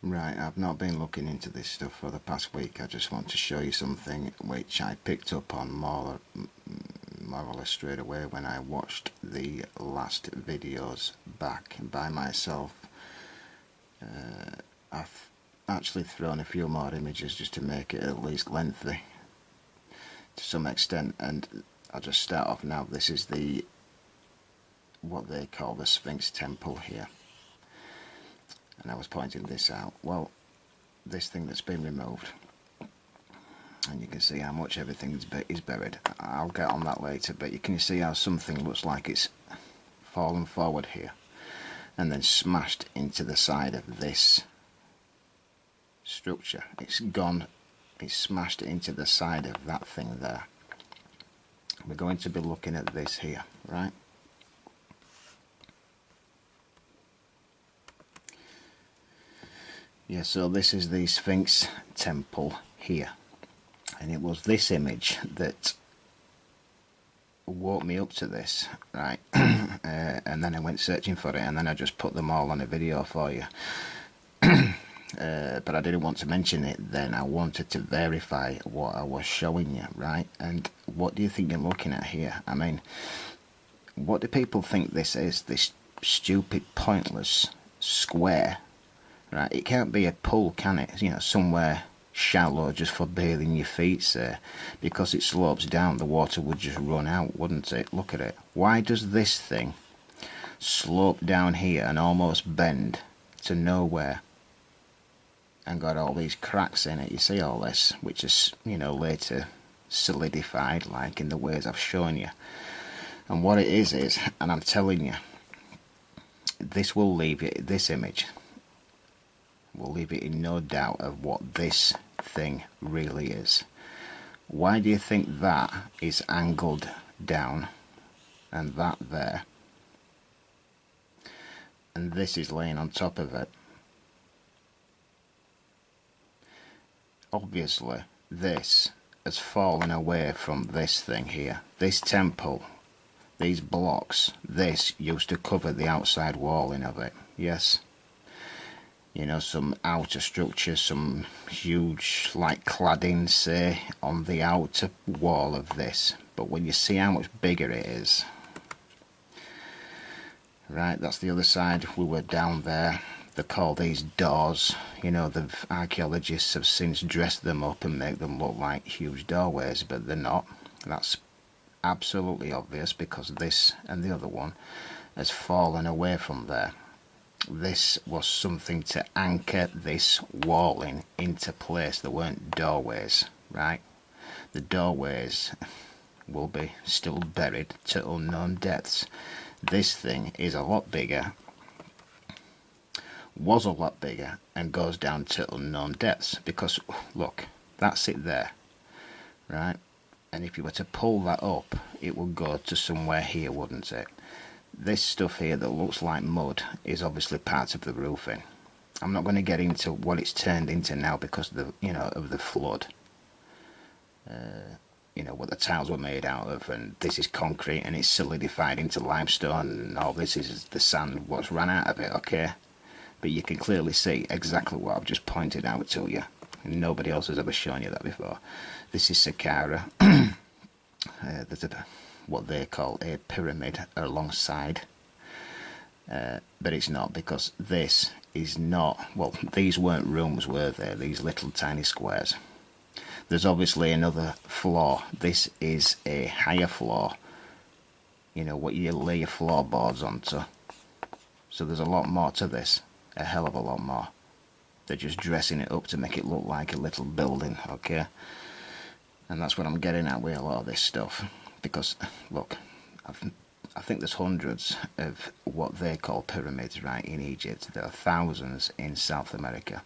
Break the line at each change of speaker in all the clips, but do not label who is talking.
Right, I've not been looking into this stuff for the past week. I just want to show you something which I picked up on more or less straight away when I watched the last videos back by myself. I've actually thrown a few more images just to make it at least lengthy to some extent, and I'll just start off now. This is what they call the Sphinx Temple here, and I was pointing this out. Well, this thing that's been removed, and you can see how much everything is buried. I'll get on that later, but you can see how something looks like it's fallen forward here and then smashed into the side of this structure. It's smashed into the side of that thing there. We're going to be looking at this here, right? Yeah, so this is the Sphinx Temple here, and it was this image that woke me up to this, right? And then I went searching for it, and then I just put them all on a video for you. But I didn't want to mention it then. I wanted to verify what I was showing you, right? And what do you think you're looking at here? I mean, what do people think this is? This stupid, pointless square, right? It can't be a pool, can it? You know, somewhere shallow just for bathing your feet, say, because it slopes down, the water would just run out, wouldn't it? Look at it. Why does this thing slope down here and almost bend to nowhere and got all these cracks in it? You see all this, which is, you know, later solidified like in the ways I've shown you. And what it is, and I'm telling you, this will leave you, this image will leave it in no doubt of what this thing really is. Why do you think that is angled down and that there, and this is laying on top of it? Obviously this has fallen away from this thing here. This temple, these blocks, this used to cover the outside walling of it, yes? You know, some outer structure, some huge, like cladding, say, on the outer wall of this. But when you see how much bigger it is, right, that's the other side. We were down there. They call these doors. You know, the archaeologists have since dressed them up and make them look like huge doorways, but they're not. That's absolutely obvious because this and the other one has fallen away from there. This was something to anchor this walling into place. There weren't doorways, right? The doorways will be still buried to unknown depths. This thing is a lot bigger, was a lot bigger, and goes down to unknown depths because, look, that's it there, right? And if you were to pull that up, it would go to somewhere here, wouldn't it? This stuff here that looks like mud is obviously part of the roofing. I'm not going to get into what it's turned into now because of the, you know, of the flood. You know, what the tiles were made out of, and this is concrete and it's solidified into limestone, and all this is the sand what's run out of it, okay? But you can clearly see exactly what I've just pointed out to you. And nobody else has ever shown you that before. This is Saqqara. There's what they call a pyramid alongside, but it's not, because this is not, well, these weren't rooms, were they? These little tiny squares. There's obviously another floor. This is a higher floor, you know, what you lay your floorboards onto. So there's a lot more to this, a hell of a lot more. They're just dressing it up to make it look like a little building, okay? And that's what I'm getting at with a lot of this stuff. Because, look, I think there's hundreds of what they call pyramids, right, in Egypt. There are thousands in South America.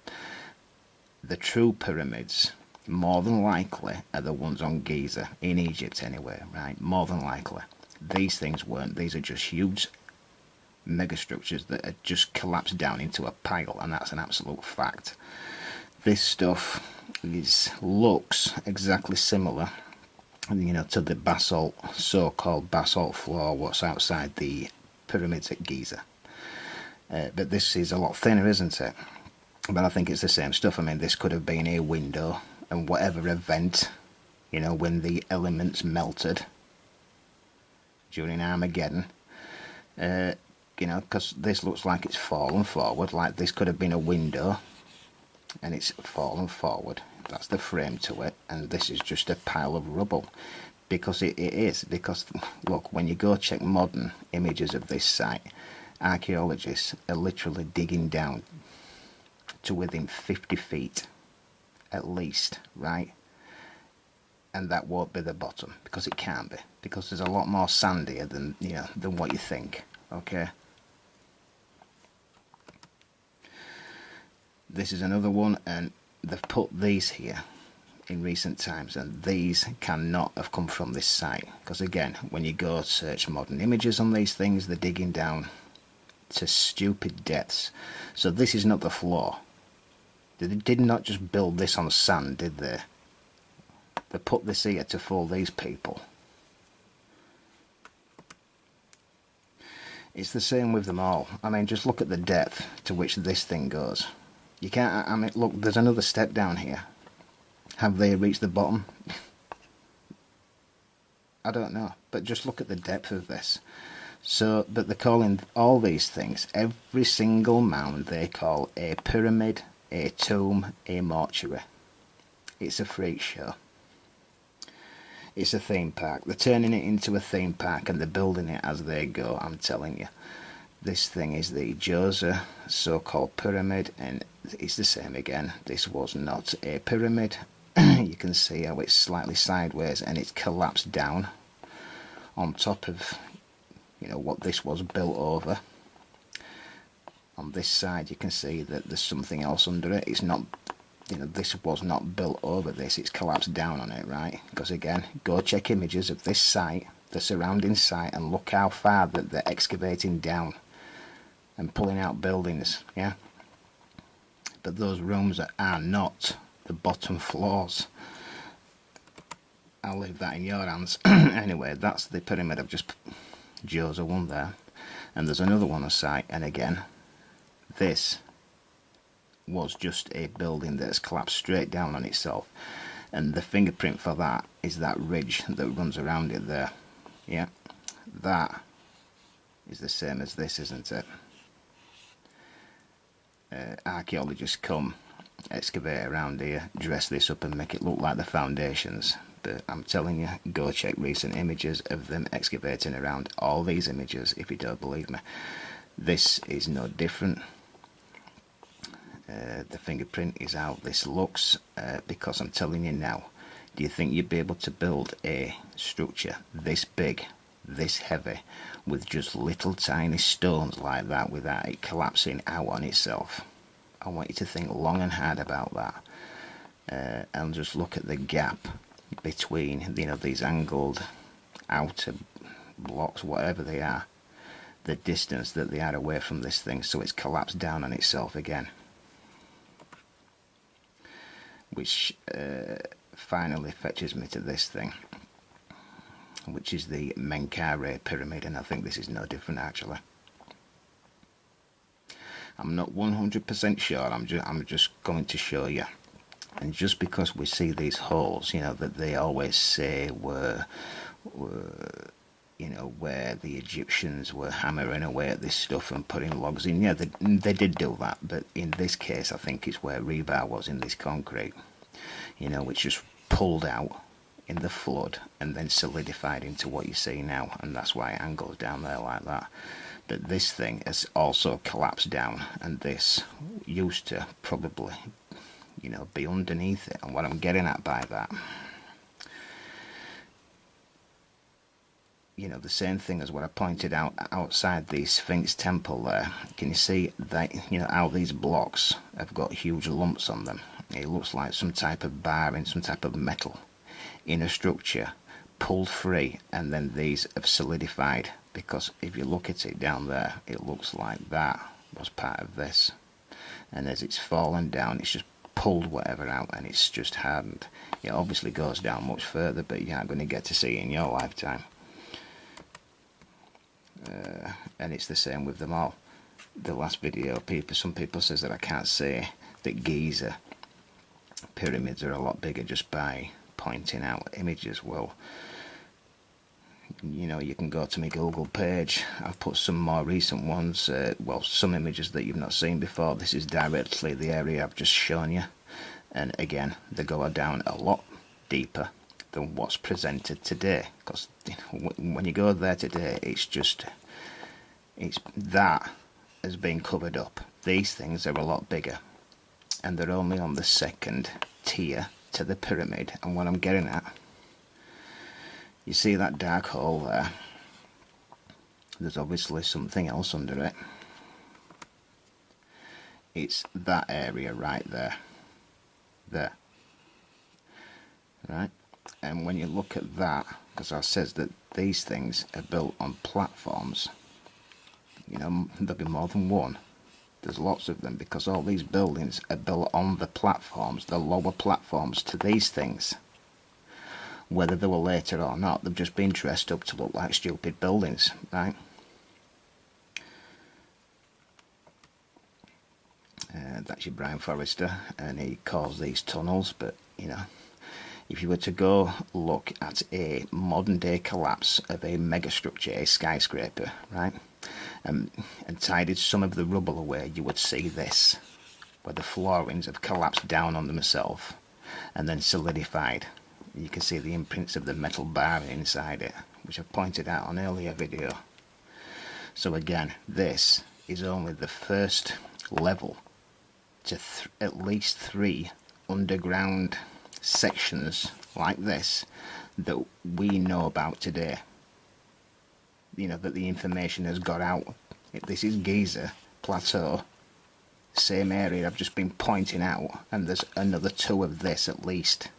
The true pyramids, more than likely, are the ones on Giza, in Egypt anyway, right? More than likely. These things weren't. These are just huge megastructures that are just collapsed down into a pile, and that's an absolute fact. This stuff looks exactly similar, you know, to the basalt, so-called basalt floor, what's outside the pyramids at Giza. But this is a lot thinner, isn't it? But I think it's the same stuff. I mean, this could have been a window, and whatever event, you know, when the elements melted during Armageddon, you know, because this looks like it's fallen forward, like this could have been a window, and it's fallen forward. That's the frame to it, and this is just a pile of rubble. Because it is, because look, when you go check modern images of this site, archaeologists are literally digging down to within 50 feet at least, right? And that won't be the bottom, because it can't be, because there's a lot more sand here than, you know, than what you think. Okay, this is another one, and they've put these here in recent times, and these cannot have come from this site, because again, when you go search modern images on these things, they're digging down to stupid depths. So this is not the floor. They did not just build this on sand, did they? They put this here to fool these people. It's the same with them all. I mean, just look at the depth to which this thing goes. You can't, I mean, look, there's another step down here. Have they reached the bottom? I don't know, but just look at the depth of this. So, but they're calling all these things, every single mound they call a pyramid, a tomb, a mortuary. It's a freak show. It's a theme park. They're turning it into a theme park, and they're building it as they go, I'm telling you. This thing is the Djoser so-called pyramid, and it's the same again. This was not a pyramid. You can see how it's slightly sideways, and it's collapsed down on top of, you know, what this was built over. On this side you can see that there's something else under it. It's not, you know, this was not built over this, it's collapsed down on it, right? Because again, go check images of this site, the surrounding site, and look how far that they're excavating down and pulling out buildings, yeah? But those rooms are not the bottom floors. I'll leave that in your hands. Anyway, that's the pyramid I've just... Djoser one there. And there's another one on site, and again, this was just a building that's collapsed straight down on itself. And the fingerprint for that is that ridge that runs around it there. Yeah, that is the same as this, isn't it? Archaeologists come, excavate around here, dress this up and make it look like the foundations. But I'm telling you, go check recent images of them excavating around all these images if you don't believe me. This is no different. The fingerprint is how this looks, because I'm telling you now, do you think you'd be able to build a structure this big, this heavy, with just little tiny stones like that without it collapsing out on itself? I want you to think long and hard about that, and just look at the gap between, you know, these angled outer blocks, whatever they are, the distance that they are away from this thing, so it's collapsed down on itself again. Which finally fetches me to this thing, which is the Menkaure pyramid, and I think this is no different actually. I'm not 100% sure, I'm just going to show you. And just because we see these holes, you know, that they always say were you know, where the Egyptians were hammering away at this stuff and putting logs in. Yeah, they did do that, but in this case I think it's where rebar was in this concrete, you know, which just pulled out in the flood and then solidified into what you see now, and that's why it angles down there like that. But this thing has also collapsed down, and this used to probably, you know, be underneath it. And what I'm getting at by that, you know, the same thing as what I pointed out outside the Sphinx temple there. Can you see that, you know, how these blocks have got huge lumps on them? It looks like some type of bar in some type of metal in a structure pulled free, and then these have solidified, because if you look at it down there, it looks like that was part of this, and as it's fallen down, it's just pulled whatever out and it's just hardened. It obviously goes down much further, but you aren't going to get to see it in your lifetime. And it's the same with them all. The last video, some people says that I can't say that Giza pyramids are a lot bigger just by pointing out images. Well, you know, you can go to my Google page. I've put some more recent ones, well, some images that you've not seen before. This is directly the area I've just shown you, and again, they go down a lot deeper than what's presented today, because you know, when you go there today, it's that has been covered up. These things are a lot bigger, and they're only on the second tier to the pyramid. And what I'm getting at, you see that dark hole there? There's obviously something else under it. It's that area right there. There. Right? And when you look at that, because I says that these things are built on platforms, you know, there'll be more than one. There's lots of them, because all these buildings are built on the platforms, the lower platforms to these things. Whether they were later or not, they've just been dressed up to look like stupid buildings, right? That's your Brian Forrester, and he calls these tunnels. But you know, if you were to go look at a modern day collapse of a megastructure, a skyscraper, right, and tidied some of the rubble away, you would see this, where the floorings have collapsed down on themselves and then solidified. You can see the imprints of the metal bar inside it, which I've pointed out on earlier video. So again, this is only the first level to at least 3 underground sections like this that we know about today. You know, that the information has got out. This is Giza Plateau, same area I've just been pointing out, and there's another 2 of this at least.